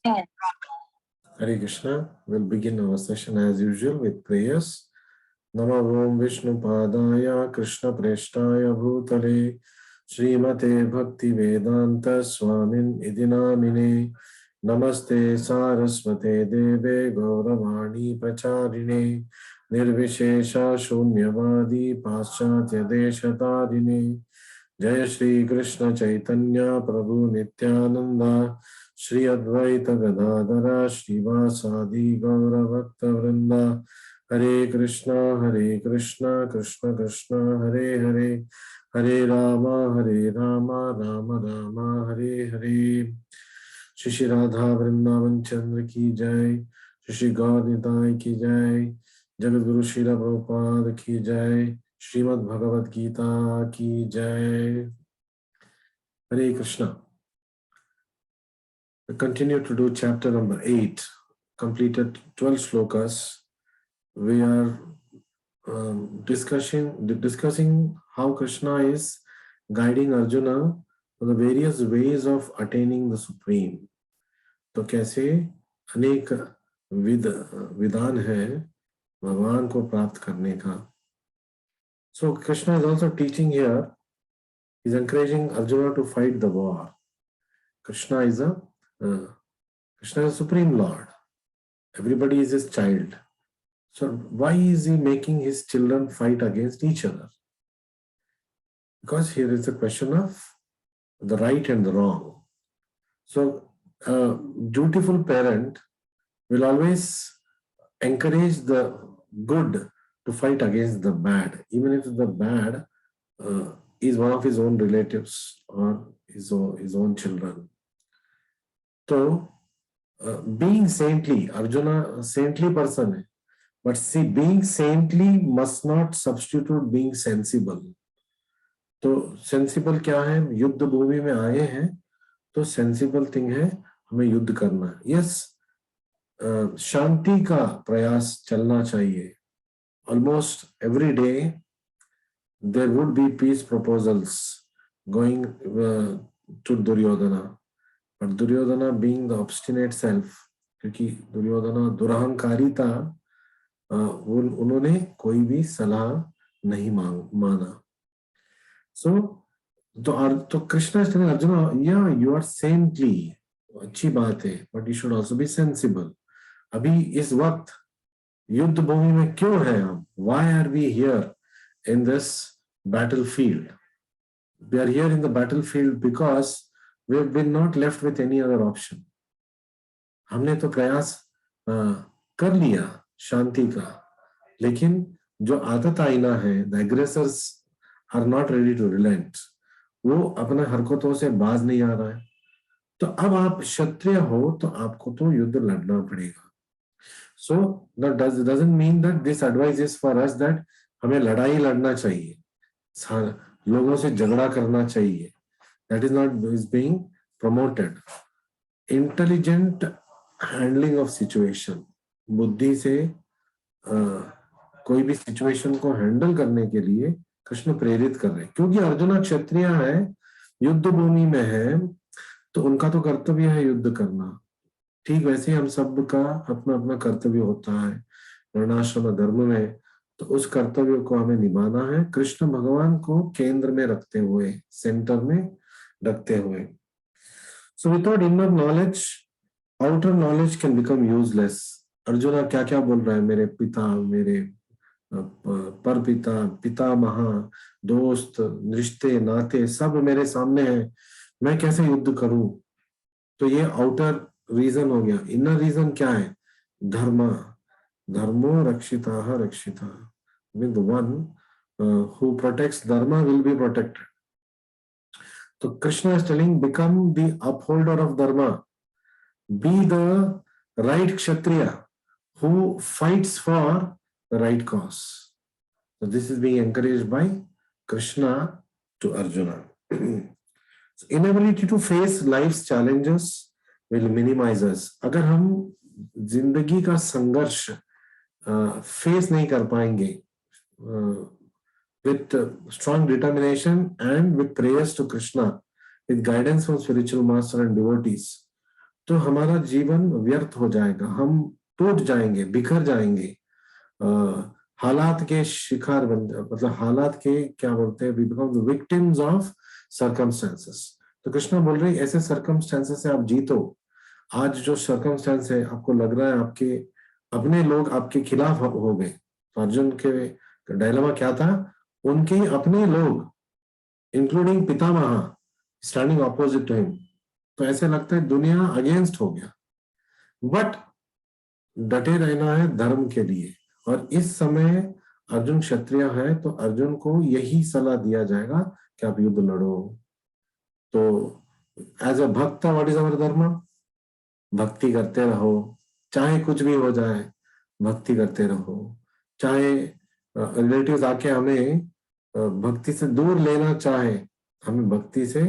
Hare Krishna. We'll begin our session as usual with prayers. Namo Om Vishnu Padaya Krishna Preshtaya Bhutale Srimate Bhakti Vedanta Swamin Idinamine Namaste Saraswate Deve Gauravani Pacharine Nirvishesha Shunyavadi Paschatya Deshatarine Jai Shri Krishna Chaitanya Prabhu Nityananda Shri Advaita Gadadara Srivasadi Gaura Bhakta Vrinda Hare Krishna Krishna Krishna Hare Hare Hare Rama Rama Rama Hare Hare Shri Shri Radha Vrindavan Chandra Ki Jai Shri Shri Gaur Nitai Ki Jai Jagat Guru Srila Prabhupada Ki Jai Srimad Bhagavad Gita Ki Jai. Hare Krishna. We continue to do chapter number 8, completed 12 shlokas. We are discussing how Krishna is guiding Arjuna for the various ways of attaining the Supreme. तो कैसे अनेक विधान है भगवान को प्राप्त करने का. So Krishna is also teaching here. He is encouraging Arjuna to fight the war. Krishna is a Supreme Lord. Everybody is his child. So why is he making his children fight against each other? Because here is a question of the right and the wrong. So a dutiful parent will always encourage the good to fight against the bad, even if the bad is one of his own relatives or his own children. So being saintly, Arjuna a saintly person है, but see, being saintly must not substitute being sensible. तो sensible क्या है? युद्ध भूमि में आए हैं, तो sensible thing है हमें युद्ध करना. Yes, शांति का प्रयास चलना चाहिए. Almost every day there would be peace proposals going to Duryodhana. But Duryodhana being the obstinate self, क्योंकि दुर्योधना दुरहंकारी था, उन्होंने कोई भी सलाह नहीं माना. So तो Krishna is telling Arjuna, yeah, you are saintly, अच्छी बात है, but you should also be sensible. अभी इस वक्त युद्ध भूमि में क्यों हैं हम? Why are we here in this battlefield? We are here in the battlefield because we have been not left with any other option. हमने तो प्रयास कर लिया शांति का, लेकिन जो आदत आईना है, the aggressors are not ready to relent. वो अपने हरकतों से बाज नहीं आ रहा है. तो अब आप क्षत्रिय हो तो आपको तो युद्ध लड़ना पड़ेगा. So that doesn't mean that this advice is for us that हमें लड़ाई लड़ना चाहिए, लोगों से झगड़ा करना चाहिए. That is not is being promoted. Intelligent handling of situation, बुद्धि से कोई भी situation को handle करने के लिए कृष्ण प्रेरित कर रहे हैं. क्योंकि अर्जुन क्षत्रिय है, युद्ध भूमि में है, तो उनका तो कर्तव्य है युद्ध करना. ठीक वैसे हम सब का अपना अपना कर्तव्य होता है वर्णाश्रम धर्म में, तो उस कर्तव्य को हमें निभाना है कृष्ण भगवान को केंद्र में रखते हुए, सेंटर में रखते हुए. So without inner knowledge, outer knowledge can become useless. Arjuna क्या क्या बोल रहा है? मेरे पिता, मेरे पर पिता, पितामह, दोस्त, रिश्ते नाते सब मेरे सामने हैं, मैं कैसे युद्ध करूं? तो ये आउटर रीजन हो गया. इनर रीजन क्या है? धर्म. धर्मो रक्षिताः रक्षिताः. With the one who protects dharma will be protected. So Krishna is telling, become the upholder of dharma. Be the right kshatriya who fights for the right cause. So this is being encouraged by Krishna to Arjuna. So inability to face life's challenges will minimize us. अगर हम जिंदगी का संघर्ष face नहीं कर पाएंगे with strong determination and with prayers to Krishna, with guidance from spiritual master and devotees, तो हमारा जीवन व्यर्थ हो जाएगा, हम टूट जाएंगे, बिखर जाएंगे, हालात के शिकार बन, मतलब हालात के क्या बोलते हैं, we become the victims of circumstances. तो कृष्णा बोल रही ऐसे सर्कमस्टेंसेस से आप जीतो। आज जो सर्कमस्टेंस है, आपको लग रहा है आपके अपने लोग आपके खिलाफ हो गए, तो अर्जुन के डायलेमा क्या था, उनके अपने लोग including Pitamah standing opposite to him, तो ऐसे लगता है दुनिया अगेंस्ट हो गया। बट डटे रहना है धर्म के लिए, और इस समय अर्जुन क्षत्रिय है, तो अर्जुन को यही सलाह दिया जाएगा कि आप युद्ध लड़ो। तो एज अ भक्त, व्हाट इज अवर धर्म? भक्ति करते रहो, चाहे कुछ भी हो जाए, भक्ति करते रहो। चाहे रिलेटिव्स आके हमें भक्ति से दूर लेना चाहे, हमें भक्ति से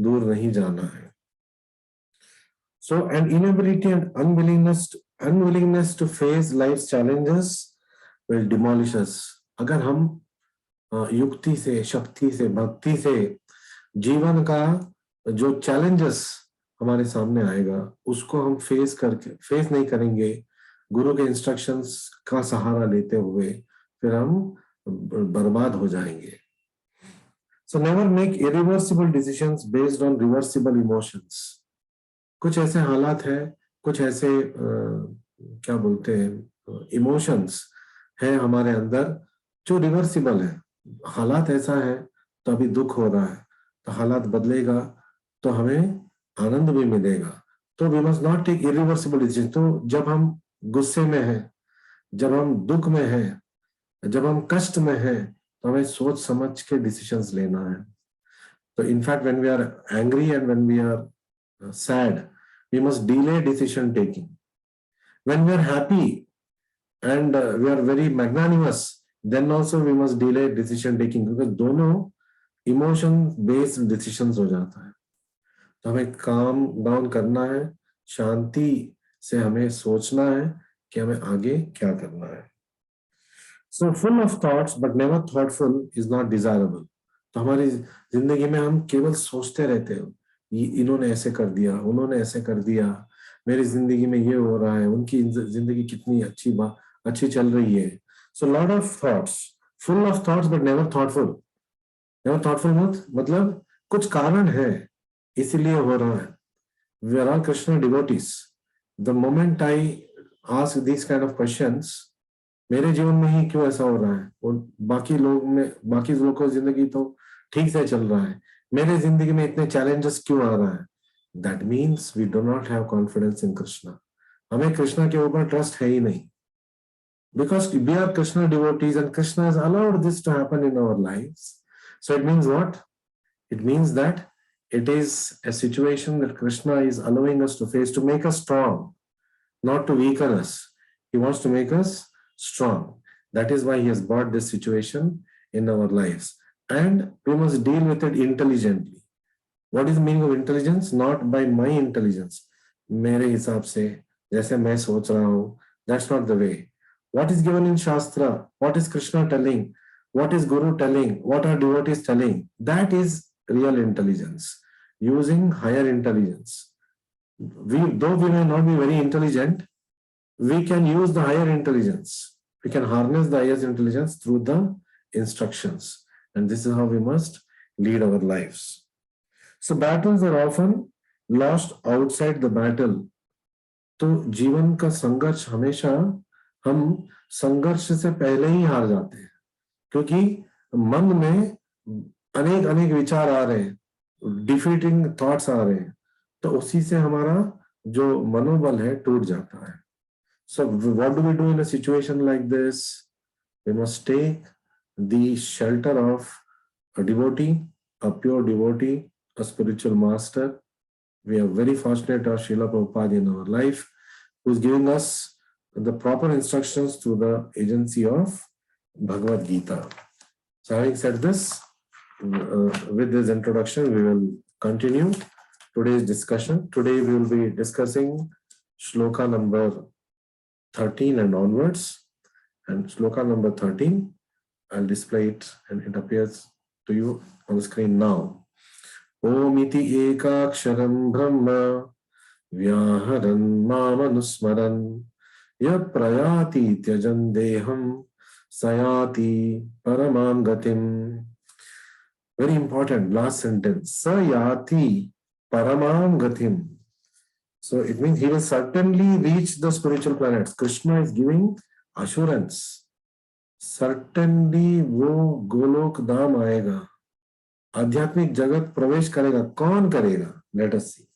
दूर नहीं जाना है। So, an inability and unwillingness to face life's challenges will demolish us. अगर हम युक्ति से, शक्ति से, भक्ति से जीवन का जो चैलेंजेस हमारे सामने आएगा उसको हम फेस नहीं करेंगे, गुरु के इंस्ट्रक्शंस का सहारा लेते हुए, फिर हम बर्बाद हो जाएंगे। So never make irreversible decisions based on reversible emotions. कुछ ऐसे हालात है, कुछ ऐसे क्या बोलते हैं इमोशंस है हमारे अंदर जो रिवर्सिबल है। हालात ऐसा है तो अभी दुख हो रहा है, तो हालात बदलेगा तो हमें आनंद भी मिलेगा। तो we must not take irreversible decision. तो जब हम गुस्से में हैं, जब हम दुख में हैं, जब हम कष्ट में हैं, तो हमें सोच समझ के डिसीजंस लेना है। तो in fact when we are angry and when we are sad, we must delay decision taking. When we are happy and we are very magnanimous, then also we must delay decision taking, because दोनों emotion based decisions हो जाता है। तो हमें calm down करना है, शांति से हमें सोचना है कि हमें आगे क्या करना है। So full of thoughts but never thoughtful is not desirable. तो हमारी जिंदगी में हम केवल सोचते रहते हैं, इन्होंने ऐसे कर दिया, उन्होंने ऐसे कर दिया, मेरी जिंदगी में ये हो रहा है, उनकी जिंदगी कितनी अच्छी चल रही है। So lot of thoughts, full of thoughts but never thoughtful. Never thoughtful मतलब कुछ कारण है इसीलिए हो रहा है। We are all Krishna devotees. The moment I ask this kind of questions, मेरे जीवन में ही क्यों ऐसा हो रहा है, और बाकी लोगों की जिंदगी तो ठीक से चल रहा है, मेरे जिंदगी में इतने चैलेंजेस क्यों आ रहा है? That means we do not have confidence in Krishna. हमें कृष्णा के ऊपर ट्रस्ट है ही नहीं, because we are Krishna devotees and Krishna has allowed this to happen in our lives. So it means what? It means that it is a situation that Krishna is allowing us to face to make us strong, not to weaken us. He wants to make us strong. That is why he has brought this situation in our lives. And we must deal with it intelligently. What is the meaning of intelligence? Not by my intelligence. मेरे हिसाब से जैसे मैं सोच रहा हूँ, that's not the way. What is given in Shastra? What is Krishna telling? What is Guru telling? What are devotees telling? That is real intelligence. Using higher intelligence. Though we may not be very intelligent, we can use the higher intelligence. We can harness the higher intelligence through the instructions. And this is how we must lead our lives. So battles are often lost outside the battle. तो जीवन का संघर्ष हमेशा हम संघर्ष से पहले ही हार जाते हैं, क्योंकि मन में अनेक विचार आ रहे हैं, डिफीटिंग थॉट्स आ रहे हैं, तो उसी से हमारा जो मनोबल है टूट जाता है। So what do we do in a situation like this? We must take the shelter of a devotee, a pure devotee, a spiritual master. We are very fortunate to have Srila Prabhupada in our life, who is giving us the proper instructions through the agency of Bhagavad Gita. So having said this, with this introduction, we will continue today's discussion. Today we will be discussing shloka number 13 and onwards. And shloka number 13, I'll display it and it appears to you on the screen now. Om iti ekaksharam brahma व्याहरन् मामनुस्मरन् यः प्रयाति त्यजन् देहं सयाति परमां गतिम्. Very important last sentence. Sayati paramam gatim. So it means he will certainly reach the spiritual planets. Krishna is giving assurance. Certainly वो गोलोक धाम आएगा, आध्यात्मिक जगत प्रवेश करेगा. कौन करेगा? Let us see.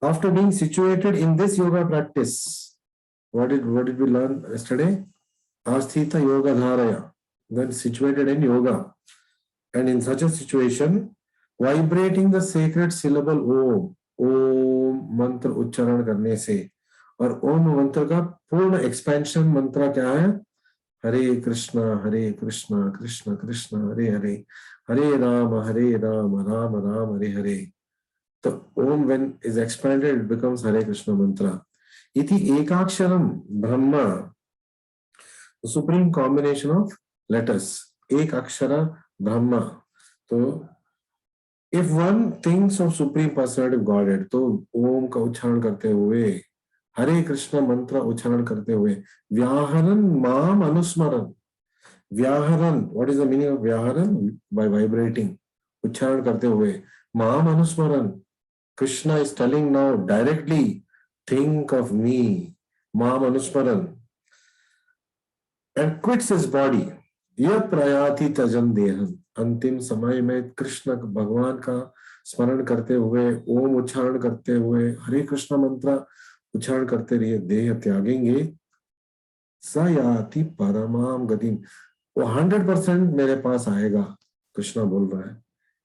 After being situated in this yoga practice, what did we learn yesterday? Asthita yoga dharaya. Then situated in yoga. And in such a situation, vibrating the sacred syllable Om, Om मंत्र उच्चारण करने से, और ओम मंत्र का पूर्ण expansion मंत्र क्या है? हरे कृष्णा कृष्ण कृष्ण हरे हरे, हरे राम राम राम हरे हरे. तो ओम when is expanded, it becomes Hare Krishna mantra. Iti ekaksharam brahma, the supreme combination of letters. Ek akshara Brahma. So, if one thinks of Supreme Personality of Godhead, तो ओम का उच्चारण करते हुए, हरे कृष्ण मंत्र उच्चारण करते हुए, व्याहरन माम अनुस्मरन. व्याहरन, what is the meaning of व्याहरन? By vibrating. उच्चारण करते हुए, माम अनुस्मरन. Krishna is telling now directly, think of me, माम अनुस्मरन, and quits his body. यह प्रयाति त्यजन देहम. अंतिम समय में कृष्ण भगवान का स्मरण करते हुए, ओम उच्चारण करते हुए, हरे कृष्ण मंत्र उच्चारण करते रहिए, देह त्यागेंगे. सयाति परमाम गतिम. वो 100% मेरे पास आएगा. कृष्ण बोल रहा है.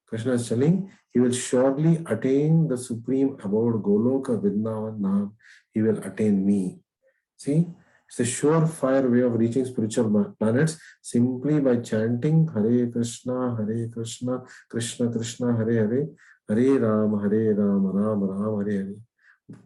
Krishna is telling he will surely attain the supreme abode Goloka Vrindavan Dham. He will attain me. See, it's a surefire way of reaching spiritual planets simply by chanting Hare Krishna, Krishna Krishna, Hare Hare, Hare Ram, Ram Ram, Hare Hare.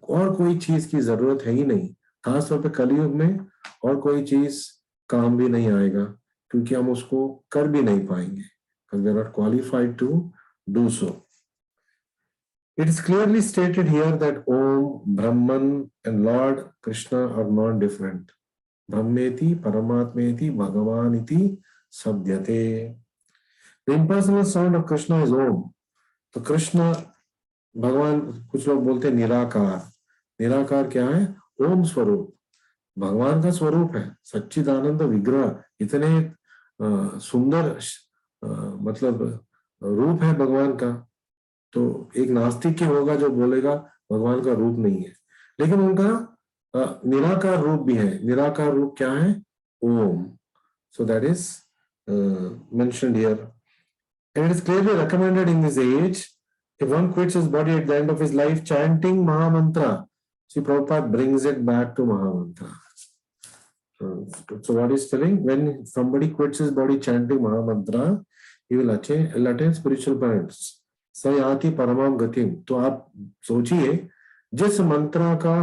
और कोई चीज की जरूरत है ही नहीं. खासतौर पे कलयुग में और कोई चीज काम भी नहीं आएगा, क्योंकि हम उसको कर भी नहीं पाएंगे. Because we are not qualified to do so. It is clearly stated here that Om, Brahman and Lord Krishna are non-different. Brahmeti, Paramatmeti, Bhagavaniti, Sabdyate. The impersonal sound of Krishna is Om. तो कृष्ण भगवान, कुछ लोग बोलते हैं निराकार. निराकार क्या है? ओम स्वरूप. भगवान का स्वरूप है, सच्चिदानंद विग्रह. इतने सुंदर मतलब रूप है भगवान का. तो एक नास्तिक ही होगा जो बोलेगा भगवान का रूप नहीं है, लेकिन उनका निराकार रूप भी है. निराकार रूप क्या है? Om. So that is mentioned here. And it is clearly recommended in this age, if one quits his body at the end of his life chanting Mahamantra, see Prabhupada brings it back to Mahamantra. So what is telling, when somebody quits his body chanting Mahamantra, he will attain spiritual planets. Sayati paramam gatim. तो आप सोचिए, जिस मंत्र का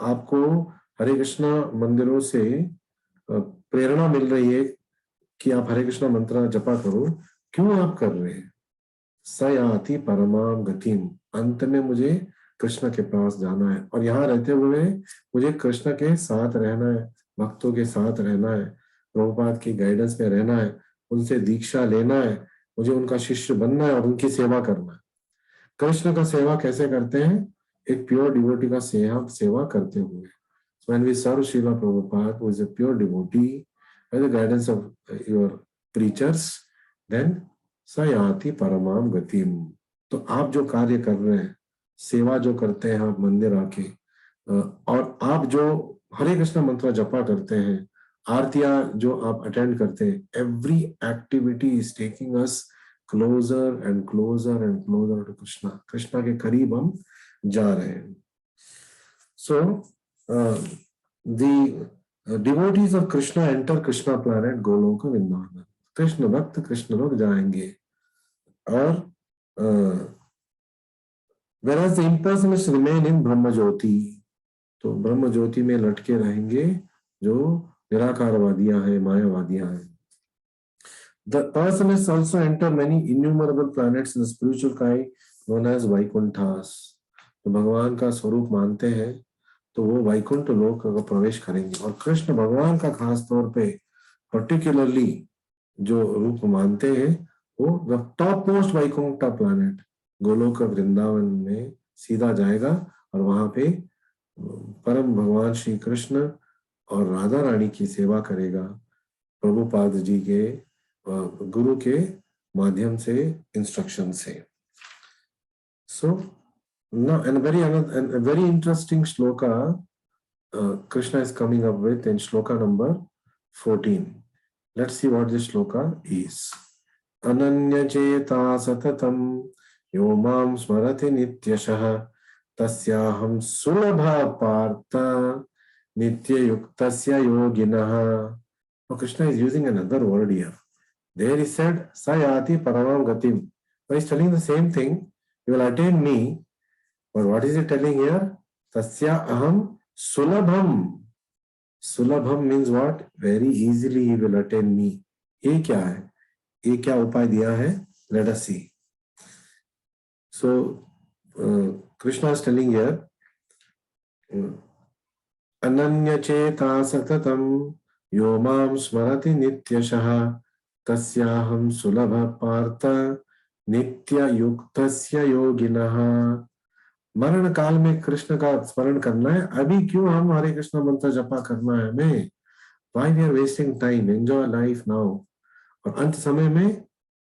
आपको हरे कृष्णा मंदिरों से प्रेरणा मिल रही है कि आप हरे कृष्णा मंत्र जपा करो, क्यों आप कर रहे हैं? सयाति परमाम गतिम. अंत में मुझे कृष्ण के पास जाना है, और यहाँ रहते हुए मुझे कृष्ण के साथ रहना है, भक्तों के साथ रहना है, प्रभुपाद की गाइडेंस में रहना है, उनसे दीक्षा लेना है, मुझे उनका शिष्य बनना है और उनकी सेवा करना है. कृष्ण का सेवा कैसे करते हैं? एक प्योर डिवोटी का सेवा करते हुए. When we serve Srila Prabhupada, who is a pure devotee, by the guidance of your preachers, then sayati paramam gatim. तो आप जो कार्य कर रहे हैं, सेवा जो करते हैं आप मंदिर आके, और आप जो हरे कृष्ण मंत्र जपा करते हैं, आरतियां जो आप अटेंड करते हैं, every activity is taking us closer and closer and closer to Krishna. Krishna के करीब हम जा रहे हैं. So the devotees of Krishna enter Krishna planet Goloka Vrindavan. Krishna भक्त कृष्ण लोग जाएंगे. और whereas the impersonalists remain in Brahma Jyoti, तो ब्रह्म ज्योति में लटके रहेंगे जो निराकारवादियां हैं, मायावादियां हैं. The personists also enter many innumerable planets in the spiritual sky known as Vaikunthas. तो भगवान का स्वरूप मानते हैं तो वो वैकुंठ लोक का प्रवेश करेंगे। और कृष्ण भगवान का खास तौर पे पर्टिकुलरली जो रूप मानते हैं वो the topmost Vaikuntha planet Goloka Vrindavan में सीधा जाएगा और वहां पे परम भगवान श्री कृष्ण और राधा रानी की सेवा करेगा प्रभुपाद जी के गुरु के माध्यम से, इंस्ट्रक्शन से। सो now and a very interesting shloka Krishna is coming up with in shloka number 14. Let's see what this shloka is. Ananya cheta satatam yo mam smarati nityashah tasyaham sulabha partha nitya yuktasya yoginah. Now Krishna is using another word here. There he said sayati paramam gatim. But he's telling the same thing. You will attain me. But what is he telling here? Tasya aham sulabham. Sulabham means what? Very easily he will attain me. ये क्या है? ये क्या उपाय दिया है? Let us see. So Krishna is telling here, Ananya cheta satatam yo mam smarati nityashah tasyaham sulabha partha nitya yuktasya yoginah. मरण काल में कृष्ण का स्मरण करना है, अभी क्यों हम हरे कृष्ण मंत्र जपा करना है हमें? Why we are wasting time? Enjoy life now. और अंत समय में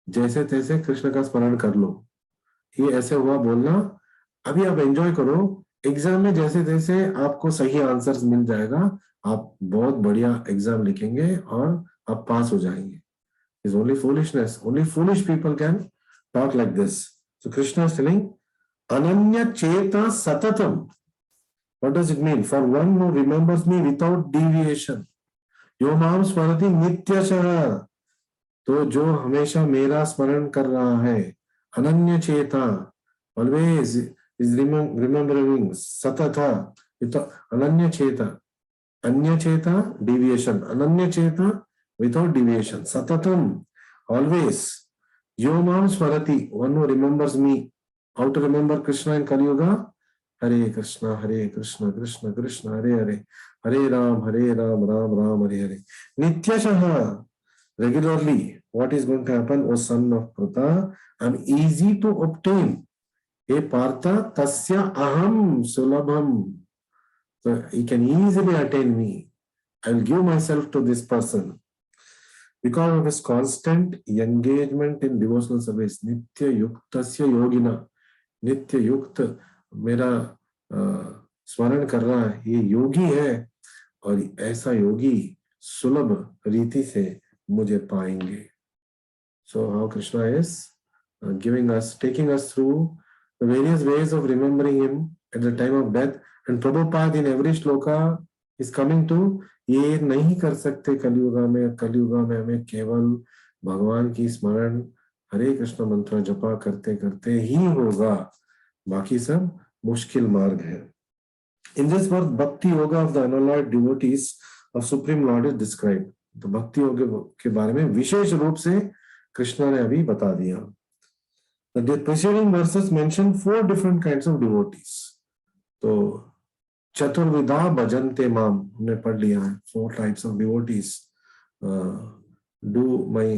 जैसे तैसे कृष्ण का स्मरण कर लो, ये ऐसे हुआ बोलना। अभी आप एंजॉय करो, एग्जाम में जैसे तैसे आपको सही आंसर्स मिल जाएगा, आप बहुत बढ़िया एग्जाम लिखेंगे और आप पास हो जाएंगे। It's only foolishness. Only foolish people can talk like this. So Krishna is telling Ananya cheta satatam. What does it mean? For one who remembers me without deviation. Yo mam smarati nityashah. तो जो हमेशा मेरा स्मरण कर रहा है, अनन्य चेता, always is remembering, सतता, अनन्य चेता, अन्य चेता deviation, अनन्य चेता without deviation, सततम, always, यो माम स्मरति, one who remembers me. How to remember Krishna in Kali Yuga? Hare Krishna, Krishna Krishna, Hare Hare, Hare Ram, Ram Ram, Hare Hare. Nityashaha, regularly. What is going to happen, O son of Pruta? I'm easy to obtain. Hey Partha, tasya aham sulabham. So he can easily attain me. I will give myself to this person. Because of his constant engagement in devotional service, Nitya Yuktasya Yogina, Nitya Yukt, मेरा स्मरण कर रहा है, ये योगी है और ऐसा योगी सुलभ रीति से मुझे पाएंगे. So how Krishna is giving us, taking us through the various ways of remembering him at the time of death. And Prabhupada in every shloka is coming to, ये नहीं कर सकते कलियुगा में हमें केवल भगवान की स्मरण हरे कृष्ण मंत्र जपा करते करते ही होगा, बाकी सब मुश्किल मार्ग है. In this verse, Bhakti Yoga of the unalloyed devotees of Supreme Lord is described. तो भक्ति योग के बारे में विशेष रूप से कृष्णा ने अभी बता दिया. The preceding verses mention 4 different kinds of devotees. तो चतुर्विधा भजन्ते माम हमने पढ़ लिया है. 4 types of devotees do my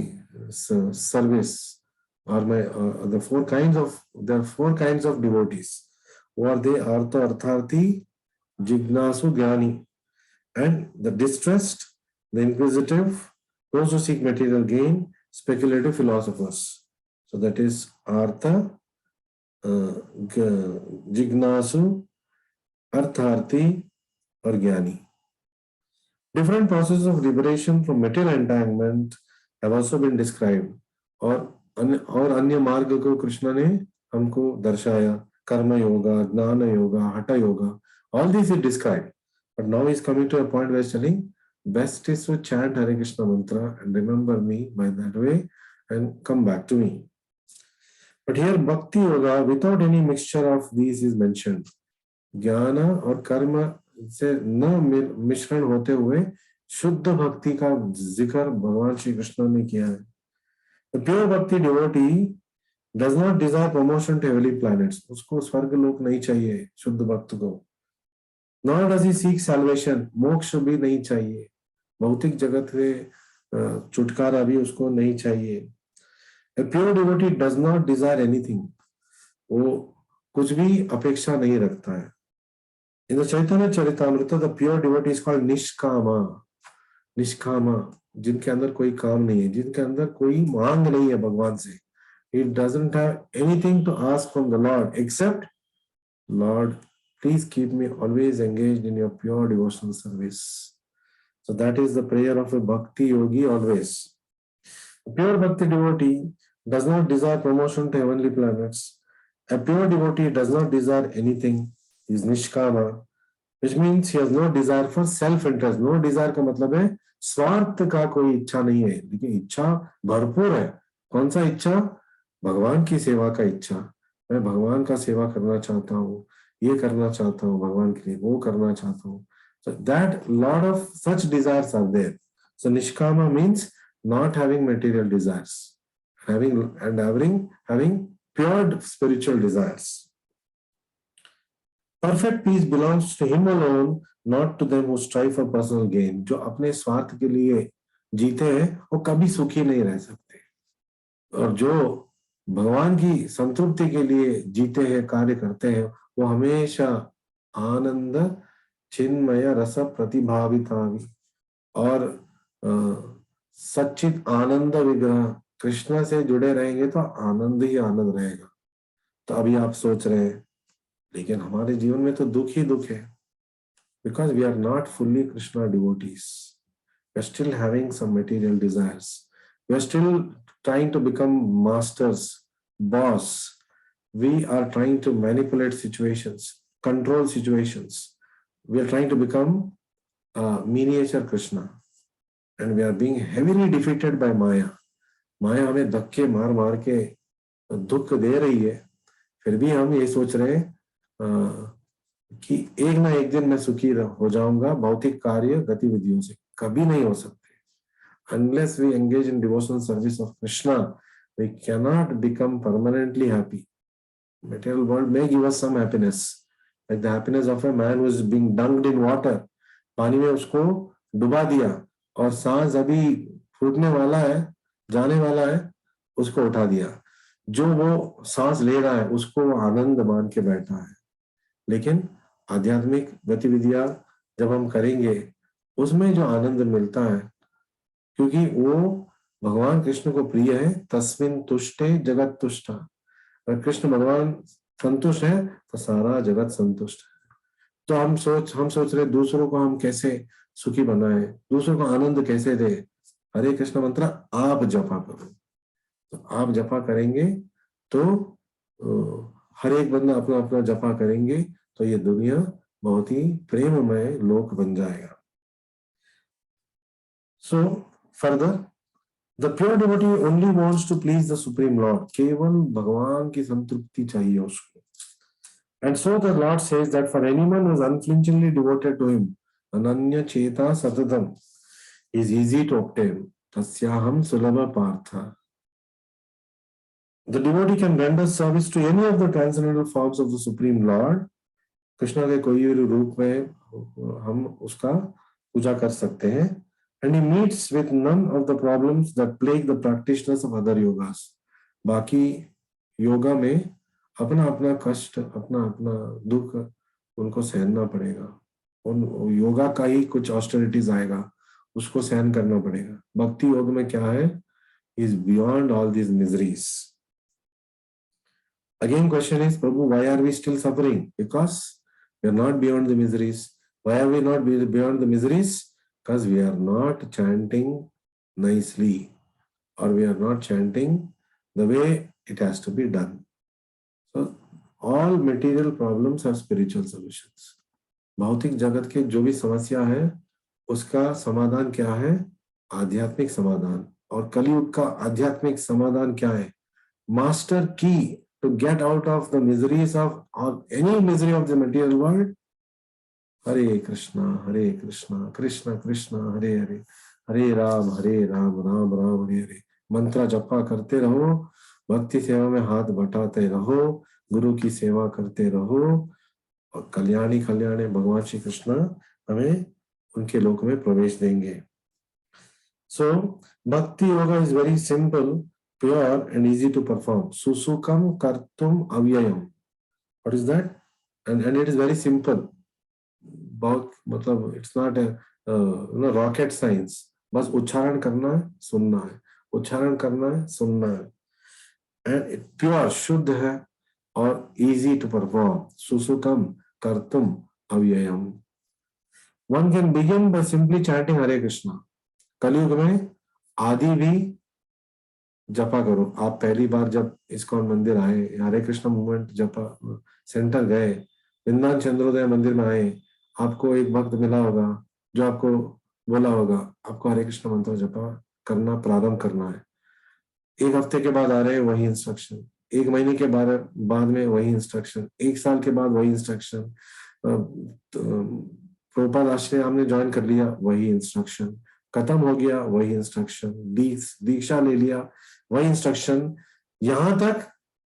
service, or my the 4 kinds of devotees. Who are they? Artha, Artharthi, Jignasu, Jnani, and the distressed, the inquisitive, those who seek material gain, speculative philosophers. So that is Artha, Jignasu, Artharthi, or Jnani. Different processes of liberation from material entanglement have also been described. और अन्य मार्ग को कृष्ण ने हमको दर्शाया, कर्म योगा, ज्ञान योगा, हठ yoga, all these is described. But now he is coming to a point where he is telling, best is to chant Hare Krishna mantra and remember me by that way and come back to me. But here Bhakti Yoga, without any mixture of these is mentioned. ज्ञान और कर्म से न मिश्रण होते हुए शुद्ध भक्ति का जिक्र भगवान श्री कृष्ण ने किया है. The pure bhakti devotee does not desire promotion to heavenly planets, उसको स्वर्ग लोक नहीं चाहिए शुद्ध भक्त को। Not does he seek salvation, मोक्ष भी नहीं चाहिए, भौतिक जगत में छुटकारा भी उसको नहीं चाहिए। A pure devotee does not desire anything, वो कुछ भी अपेक्षा नहीं रखता है। In the Chaitanya Charitamrita the pure devotee is called निष्कामा। निष्कामा, जिनके अंदर कोई काम नहीं है, जिनके अंदर कोई मांग नहीं है भगवान से। He doesn't have anything to ask from the Lord except, Lord, please keep me always engaged in your pure devotional service. So that is the prayer of a bhakti yogi always. A pure bhakti devotee does not desire promotion to heavenly planets. A pure devotee does not desire anything. He is nishkama, which means he has no desire for self-interest. No desire का मतलब है स्वार्थ का कोई इच्छा नहीं है, लेकिन इच्छा भरपूर है। कौन सा इच्छा? भगवान की सेवा का इच्छा। मैं भगवान का सेवा करना चाहता हूँ, ये करना चाहता हूँ भगवान के लिए, वो करना चाहता हूँ। So that lot of such desires are there. So nishkama means not having material desires, having pure spiritual desires. Perfect peace belongs to him alone, not to them who strive for personal gain. जो अपने स्वार्थ के लिए जीते हैं वो कभी सुखी नहीं रह सकते, और जो भगवान की संतृप्ति के लिए जीते हैं, कार्य करते हैं, वो हमेशा आनंद चिन्मय रस प्रतिभावितावि और सच्चित आनंद विग्रह कृष्ण से जुड़े रहेंगे तो आनंद ही आनंद रहेगा। तो अभी आप सोच रहे हैं लेकिन हमारे जीवन में तो दुख ही दुख है, because we are not fully Krishna devotees. We are still having some material desires. We are still trying to become masters, boss. We are trying to manipulate situations, control situations. We are trying to become miniature Krishna, and we are being heavily defeated by Maya. Maya हमें धक्के मार मार के दुख दे रही है, फिर भी हम ये सोच रहे हैं कि एक ना एक दिन मैं सुखी हो जाऊंगा। भौतिक कार्य गतिविधियों से कभी नहीं हो सकते। Unless we engage in devotional service of Krishna, we cannot become permanently happy. Material world may give us some happiness, like the happiness of a man who is being dunked in water. पानी में उसको डुबा दिया और सांस अभी फूटने वाला है, जाने वाला है, उसको उठा दिया। जो वो सांस ले रहा है उसको वो आनंद मान के बैठा है। लेकिन आध्यात्मिक गतिविधियां जब हम करेंगे उसमें जो आनंद मिलता है, क्योंकि वो भगवान कृष्ण को प्रिय है, तस्मिन तुष्टे जगत तुष्टा। अगर कृष्ण भगवान संतुष्ट है तो सारा जगत संतुष्ट है। तो हम सोच रहे दूसरों को हम कैसे सुखी बनाए, दूसरों को आनंद कैसे दे। हरे कृष्ण मंत्र आप जपा करो, तो आप जपा करेंगे तो हर एक बंदा अपना अपना जपा करेंगे तो ये दुनिया बहुत ही प्रेममय लोक बन जाएगा। So further the pure devotee only wants to please the supreme lord, केवल भगवान की संतृप्ति चाहिए उसको। And so the lord says that for anyone who is unflinchingly devoted to him अनन्य चेता सततम इज इजी टू ऑब्टेन तस्याहम सुलभ Partha. The devotee can render service to any of the transcendental forms of the Supreme Lord. Krishna के कोई भी रूप में हम उसका पूजा कर सकते हैं। And he meets with none of the problems that plague the practitioners of other yogas. बाकी योगा में अपना अपना कष्ट, अपना अपना दुख उनको सहना पड़ेगा। उन योगा का ही कुछ ऑस्टेरिटीज आएगा, उसको सहन करना पड़ेगा। भक्ति योग में क्या है? Is beyond all these miseries. Again, question is, Prabhu, why are we still suffering? Because we are not beyond the miseries. Why are we not beyond the miseries? Because we are not chanting nicely, or we are not chanting the way it has to be done. So, all material problems are spiritual solutions. भौतिक जगत के जो भी समस्या है उसका समाधान क्या है? आध्यात्मिक समाधान। और कलयुग का आध्यात्मिक समाधान क्या है? मास्टर की to get out of the miseries of or any misery of the material world. Hare Krishna, Krishna Krishna, Hare Hare, Hare Ram, Ram Ram, Hare Hare। मंत्र जपा करते रहो, भक्ति सेवा में हाथ बटाते रहो, गुरु की सेवा करते रहो, और कल्याणी कल्याणी भगवान श्री कृष्ण हमें उनके लोक में प्रवेश देंगे। So bhakti yoga is very simple, pure and easy to perform. सुसुकम कर्तुम अव्ययम, what is that? And it is very simple, बहुत मतलब इट्स नॉट रॉकेट साइंस। बस उच्चारण करना है, सुनना है, उच्चारण करना है, सुनना है, एंड प्योर शुद्ध है और इजी टू परफॉर्म। सुसुकम कर्तुम अव्ययम। One can begin by simply chanting Hare Krishna. Kalyug में आदि भी जपा करो। आप पहली बार जब इस्कॉन मंदिर आए, हरे कृष्णा मूवमेंट जपा सेंटर गए, वृंदावन चंद्रोदय मंदिर में आए, आपको एक भक्त मिला होगा जो आपको बोला होगा आपको हरे कृष्ण मंत्र जपा करना प्रारंभ करना है। एक हफ्ते के बाद आ रहे हैं वही इंस्ट्रक्शन, एक महीने के बाद में वही इंस्ट्रक्शन, एक साल के बाद वही इंस्ट्रक्शन, प्रोपाद आश्रय हमने ज्वाइन कर लिया, वही इंस्ट्रक्शन खत्म हो गया, वही इंस्ट्रक्शन, दीक्षा ले लिया, वही इंस्ट्रक्शन, यहां तक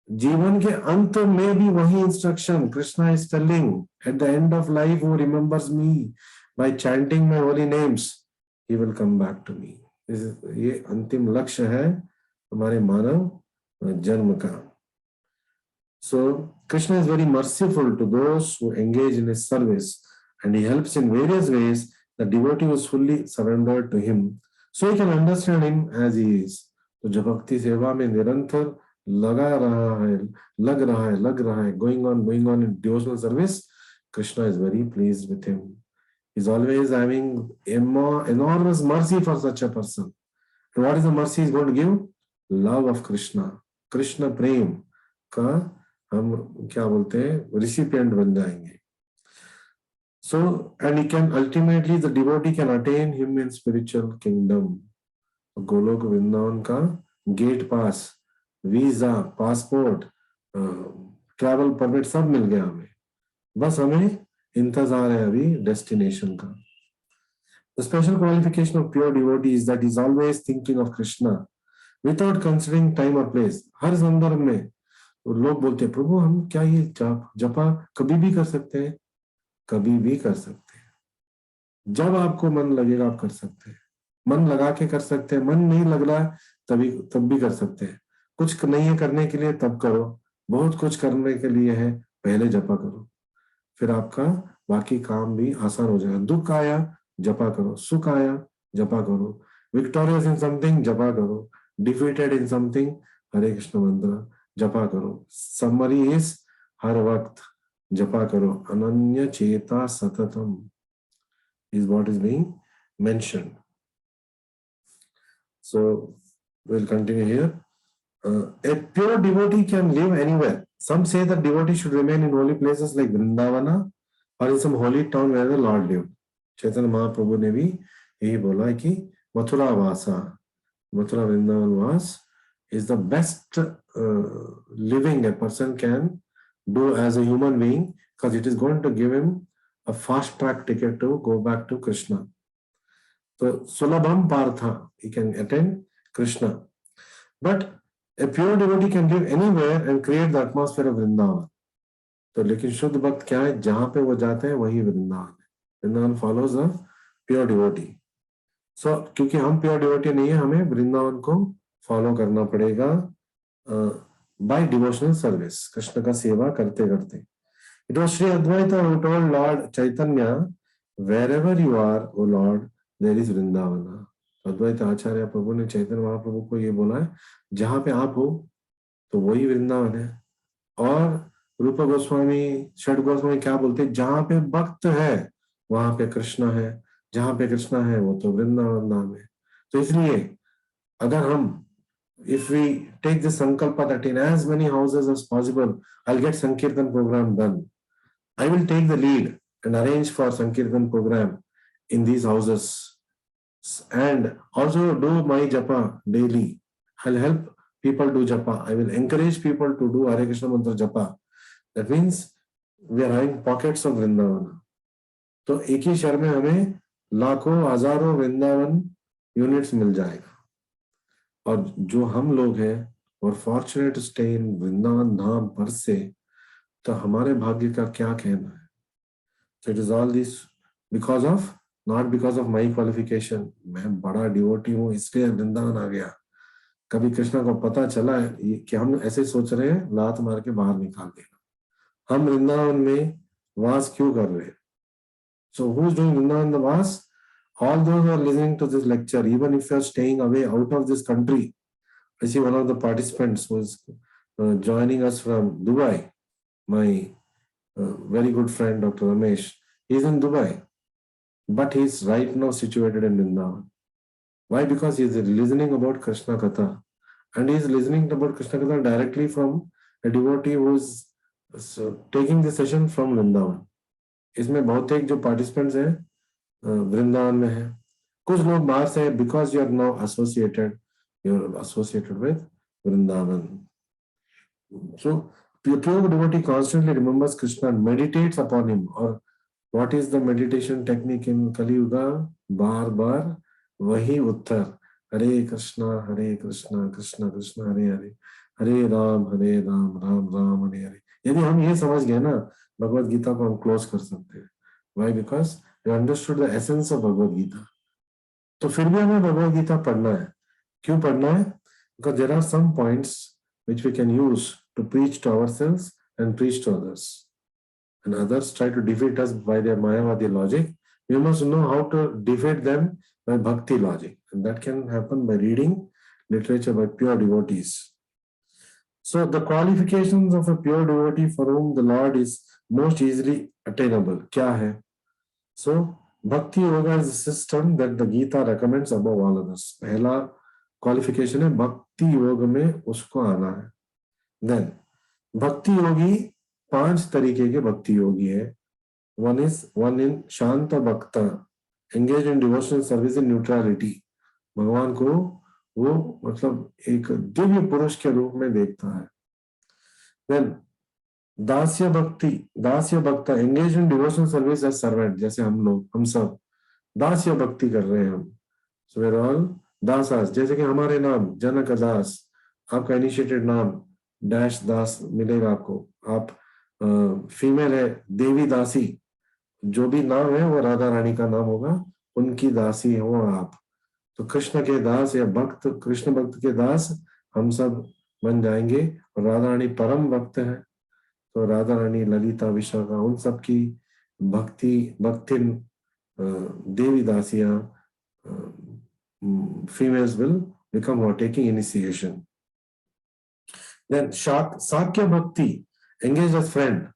जीवन के अंत में भी वही instruction. Krishna is telling at the end of life who remembers me by chanting my holy names, he will come back to me. ये अंतिम लक्ष्य है हमारे मानव जन्म का। So Krishna is very merciful to those who engage in his service, and he helps in various ways the devotee who is fully surrendered to him, so he can understand him as he is. तो जब भक्ति सेवा में निरंतर लग रहा है, going on in devotional service, Krishna is very pleased with him. He is always having enormous mercy for such a person. And what is the mercy he is going to give? Love of Krishna, Krishna प्रेम का हम क्या बोलते हैं recipient बन जाएंगे। So and he can ultimately, the devotee can attain him in spiritual kingdom. Golok Vrindavan का gate पास, visa, passport, travel permit सब मिल गया हमें, बस हमें इंतजार है अभी डेस्टिनेशन का। The special qualification of pure devotee is that he is always thinking of Krishna without considering time or place. हर संदर्भ में लोग बोलते हैं प्रभु हम क्या ये जपा कभी भी कर सकते हैं? कभी भी कर सकते हैं, जब आपको मन लगेगा आप कर सकते हैं, मन लगा के कर सकते हैं, मन नहीं लग रहा तब भी कर सकते हैं। कुछ नहीं है करने के लिए तब करो, बहुत कुछ करने के लिए है पहले जपा करो, फिर आपका बाकी काम भी आसान हो जाएगा। दुख आया जपा करो, सुख आया जपा करो, विक्टोरियस इन समथिंग जपा करो, डिफीटेड इन समथिंग हरे कृष्ण मंत्र जपा करो। समरी इज हर वक्त जपा करो, अनन्य चेता सततम is what is being mentioned. So we'll continue here. A pure devotee can live anywhere. Some say that devotee should remain in holy places like Vrindavana or in some holy town where the Lord lived. Chaitanya Mahaprabhu ने भी यही बोला है कि मथुरा वासा, मथुरा वृंदावन वास is the best living a person can do as a human being, because it is going to give him a fast track ticket to go back to Krishna. So Sulabham Partha, he can attend Krishna. But a pure devotee can live anywhere and create the atmosphere of Vrindavan. तो लेकिन शुद्ध भक्त क्या है, जहां पे वो जाते हैं वही वृंदावन है। Vrindavan follows a pure devotee. So क्योंकि हम प्योर डिवोटी नहीं है, हमें वृंदावन को फॉलो करना पड़ेगा बाय डिवोशनल सर्विस, कृष्ण का सेवा करते करते। It was Sri Advaita who told Lord Chaitanya, wherever you are, O Lord, there is Vrindavana. अद्वैत आचार्य प्रभु ने चैतन्य महाप्रभु को ये बोला है, जहां पे आप हो तो वही वृंदावन है। और रूप गोस्वामी, षड गोस्वामी क्या बोलते हैं, जहां पे भक्त है वहां पे कृष्ण है, जहां पे कृष्ण है वो तो वृंदावन नाम है। तो इसलिए अगर हम if we take this sankalpa that in as many houses as possible I'll get Sankirtan program done, I will take the lead and arrange for Sankirtan program in these houses and also do my japa daily. I'll help people do japa. I will encourage people to do Hare Krishna mantra japa. That means we are having pockets of Vrindavana. तो एक ही शहर में हमें लाखों हजारों Vrindavan units मिल जाएगा। और जो हम लोग हैं और fortunate to stay in Vrindavan Dham पर से, तो हमारे भाग्य का क्या कहना है? So it is all this because of, not because of my qualification. मैं बड़ा डिवोटी हूँ इसलिए वृंदावन आ गया। कभी कृष्णा को पता चला है कि हम ऐसे सोच रहे हैं लात मार के बाहर निकाल देगा, हम वृंदावन में वास क्यों कर रहे हैं? So who is doing Vrindavan vas? All those who are listening to this lecture, even if you are staying away out of this country, I see one of the participants who is joining us from Dubai, my very good friend Dr. Ramesh. He is in Dubai, but he is right now situated in Vrindavan. Why? Because he is listening about Krishna Katha, and he is listening about Krishna Katha directly from a devotee who is taking the session from Vrindavan. इसमें बहुत एक जो participants हैं वृंदावन में है, कुछ लोग बाहर से, because you are now associated with Vrindavan. So pure devotee constantly remembers Krishna and meditates upon him. Or what is the meditation technique in Kali Yuga? बार बार वही उत्तर, हरे कृष्णा कृष्णा कृष्णा हरे हरे, हरे राम राम राम हरे हरे. यदि हम ये समझ गए ना, भगवत गीता को हम क्लोज कर सकते हैं. Why? Because we understood the essence of Bhagavad Gita. तो फिर भी हमें भगवत गीता पढ़ना है. क्यों पढ़ना है? Because there are some points which we can use to preach to ourselves and preach to others. And others try to defeat us by their Mayavadi logic. We must know how to defeat them by bhakti logic. And that can happen by reading literature by pure devotees. So the qualifications of a pure devotee for whom the Lord is most easily attainable क्या है? So Bhakti Yoga is a system that the Gita recommends above all others. पहला qualification है भक्ति योग में उसको आना है. Then भक्ति योगी 5 तरीके के भक्ति योगी है. One in शांत भक्ता, engage in devotional service in neutrality. भगवान को वो मतलब एक दिव्य पुरुष के रूप में देखता है. Then दास्य भक्ता, engage in devotional service as servant. जैसे हम सब दास्य भक्ति कर रहे हैं हम. So we're all दासास. जैसे कि हमारे नाम जनक दास, आपका इनिशिएटेड नाम डैश दास मिलेगा आपको. आप फीमेल है देवी दासी, जो भी नाम है वो राधा रानी का नाम होगा, उनकी दासी हो आप. तो कृष्ण के दास या भक्त, कृष्ण भक्त के दास हम सब बन जाएंगे. और राधा रानी परम भक्त है, तो राधा रानी, ललिता, विशाखा, उन सब की भक्तिन देवी दासियां, females will become who are taking initiation. Then Sakya Bhakti, engaged as friend.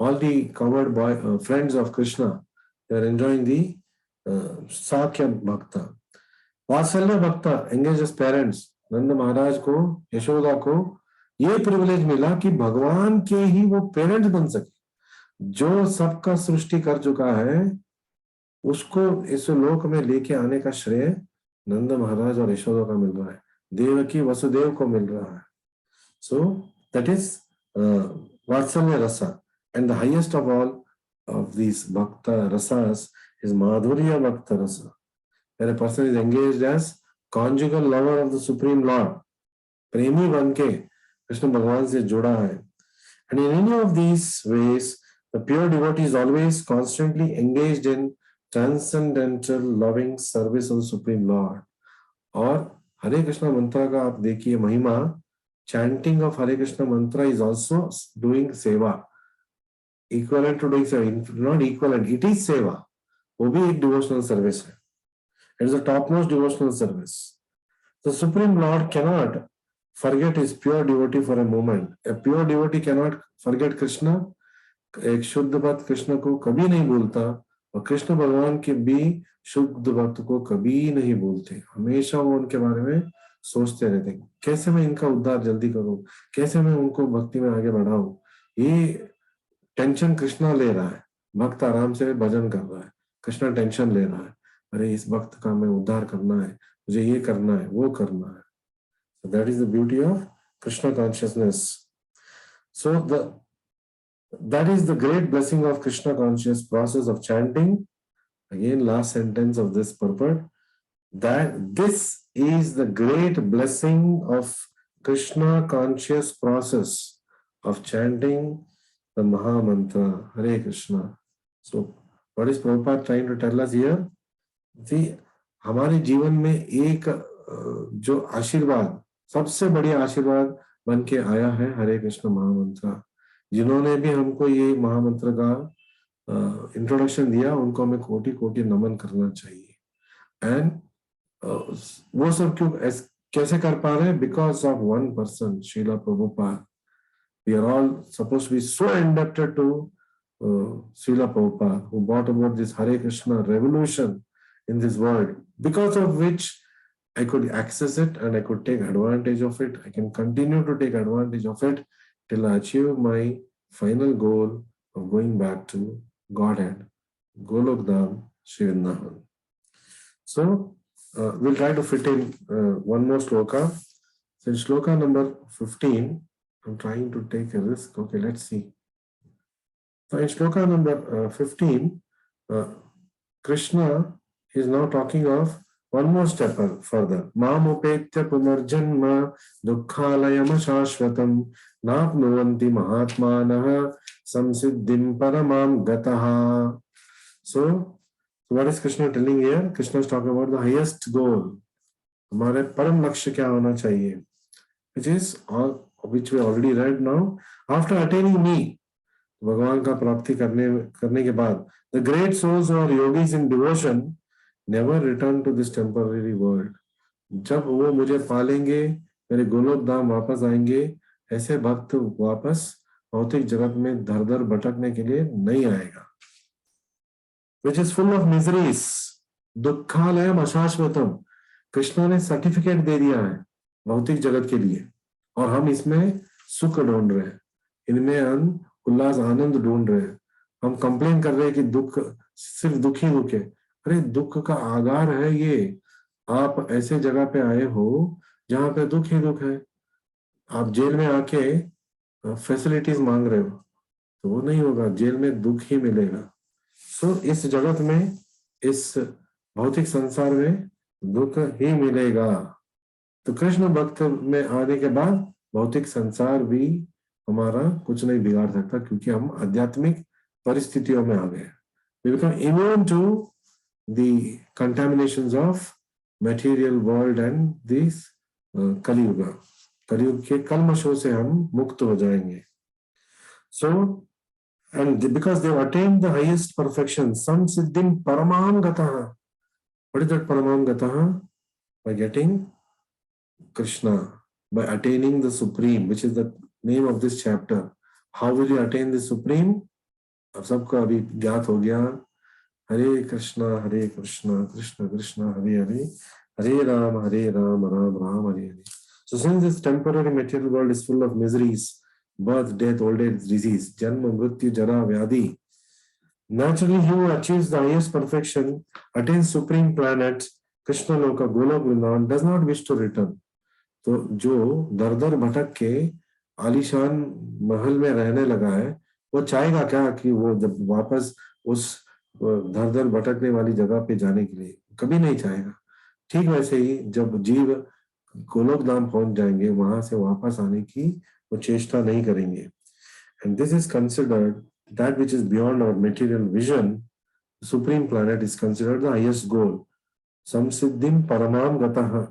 All the covered by friends of Krishna, they are enjoying the Sakya Bhakta. Vatsalya Bhakta, engaged as parents. Nanda Maharaj को, यशोदा को ये privilege मिला कि भगवान के ही वो parents बन सके. जो सबका सृष्टि कर चुका है उसको इस लोक में लेके आने का श्रेय नंद महाराज और यशोदा का मिल रहा है, देवकी वसुदेव को मिल रहा है. सो दैट इज वात्सल्य रसा. And the highest of all of these bhakta rasas is madhurya bhakta rasa, where a person is engaged as conjugal lover of the Supreme Lord. प्रेमी बनके कृष्ण भगवान से जुड़ा है. And in any of these ways, the pure devotee is always constantly engaged in transcendental loving service of the Supreme Lord. और हरे कृष्ण मंत्र का आप देखिए महिमा, chanting of Hare Krishna mantra is also doing seva. Equivalent to doing seva, not equivalent, it is seva. वो भी एक devotional service है. It is a topmost devotional service. The Supreme Lord cannot forget his pure devotee for a moment. A pure devotee cannot forget Krishna. एक शुद्ध भक्त कृष्ण को कभी नहीं भूलता, और कृष्ण भगवान के भी शुद्ध भक्त को कभी नहीं भूलते. हमेशा वो उनके बारे में सोचते रहते, कैसे मैं इनका उद्धार जल्दी करूं, कैसे मैं उनको भक्ति में आगे बढ़ाऊं. ये टेंशन कृष्णा ले रहा है, भक्त आराम से भजन कर रहा है, कृष्णा टेंशन ले रहा है, अरे इस भक्त का मैं उद्धार करना है, मुझे ये करना है, वो करना है. So that is the beauty of Krishna consciousness. So that is the great blessing of Krishna conscious process of chanting. Again, last sentence of this purport, that this is the great blessing of Krishna conscious process of chanting the Maha Mantra, Hare Krishna. So, what is Prabhupada trying to tell us here? See, हमारे जीवन में एक जो आशीर्वाद, सबसे बढ़िया आशीर्वाद बन के आया है हरे कृष्ण महामंत्र. जिन्होंने भी हमको ये महामंत्र का इंट्रोडक्शन दिया, उनको हमें कोटि कोटि नमन करना चाहिए. एंड वो सब क्यों कैसे कर पा रहे हैं? Because of one person, Srila Prabhupada. We are all supposed to be so indebted to Srila Prabhupada, who brought about this Hare Krishna revolution in this world, because of which I could access it and I could take advantage of it. I can continue to take advantage of it till I achieve my final goal of going back to Godhead, Golok Dham, Sri Vrindavan. So we'll try to fit in one more sloka. So in sloka number 15, I'm trying to take a risk. Okay, let's see. So in shloka number 15, Krishna is now talking of one more step further. Mamupetya pumarjanma dukkhalayam shashvatam napnuvanti mahatmanaha samsiddhim paramam gataha. So what is Krishna telling here? Krishna is talking about the highest goal. हमारे परम लक्ष्य क्या होना चाहिए? Which we already read now. After attaining me, भगवान का प्राप्ति करने के बाद, the great souls or yogis in devotion never return to this temporary world. जब वो मुझे पालेंगे, मेरे गोलोक धाम वापस आएंगे, ऐसे भक्त वापस भौतिक जगत में धर धर भटकने के लिए नहीं आएगा. Which is full of miseries. दुखालयम अशाश्वतम. Krishna ने सर्टिफिकेट दे दिया है भौतिक जगत के लिए, और हम इसमें सुख ढूंढ रहे हैं, इनमें उल्लास आनंद ढूंढ रहे हैं. हम कंप्लेन कर रहे हैं कि दुख, सिर्फ दुख ही दुख है. अरे दुख का आगार है ये. आप ऐसे जगह पे आए हो जहां पे दुख ही दुख है. आप जेल में आके फैसिलिटीज मांग रहे हो तो वो नहीं होगा, जेल में दुख ही मिलेगा. सो इस जगत में, इस भौतिक संसार में दुख ही मिलेगा. तो कृष्ण भक्त में आने के बाद भौतिक संसार भी हमारा कुछ नहीं बिगाड़ सकता, क्योंकि हम आध्यात्मिक परिस्थितियों में आ गए. We become immune to the contaminations of material world and this कलियुग. कलियुग के कल्मशों से हम मुक्त हो जाएंगे. So, and because they have attained the highest perfection, some siddhim paramam gataha. What is that paramam gataha? By getting Krishna, by attaining the Supreme, which is the name of this chapter. How will you attain the Supreme? अब सबको अभी ज्ञात हो गया. हरे कृष्णा कृष्ण कृष्ण हरे हरे, हरे Ram Ram Ram Hare Hare. So since this temporary material world is full of miseries, birth, death, old age, disease, janma, mrityu, jara, vyadhi, naturally he who achieves the highest perfection, attains supreme planet, Krishna Loka, Golok Vrindavan, does not wish to return. तो जो दर दर भटक के आलीशान महल में रहने लगा है, वो चाहेगा क्या कि वो जब वापस उस दर दर भटकने वाली जगह पे जाने के लिए? कभी नहीं चाहेगा. ठीक वैसे ही जब जीव गोलोक धाम पहुंच जाएंगे, वहां से वापस आने की वो चेष्टा नहीं करेंगे. And this is considered that which is beyond our material vision. Supreme planet is considered the highest goal. संसिद्धिम परमाम गतः.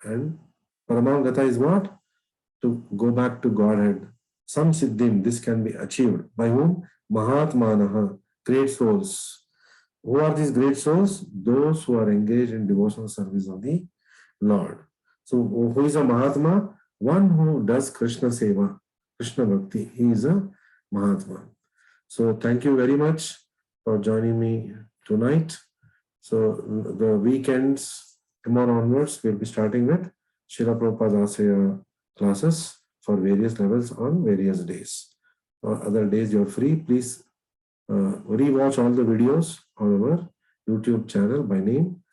And Paramam Gata is what? To go back to Godhead. Some siddhim, this can be achieved. By whom? Mahatmanaha, great souls. Who are these great souls? Those who are engaged in devotional service of the Lord. So who is a Mahatma? One who does Krishna Seva, Krishna Bhakti. He is a Mahatma. So thank you very much for joining me tonight. So the weekends, tomorrow onwards, we'll be starting with Srila Prabhupada's classes for various levels on various days. Or other days you're free, please rewatch all the videos on our YouTube channel by name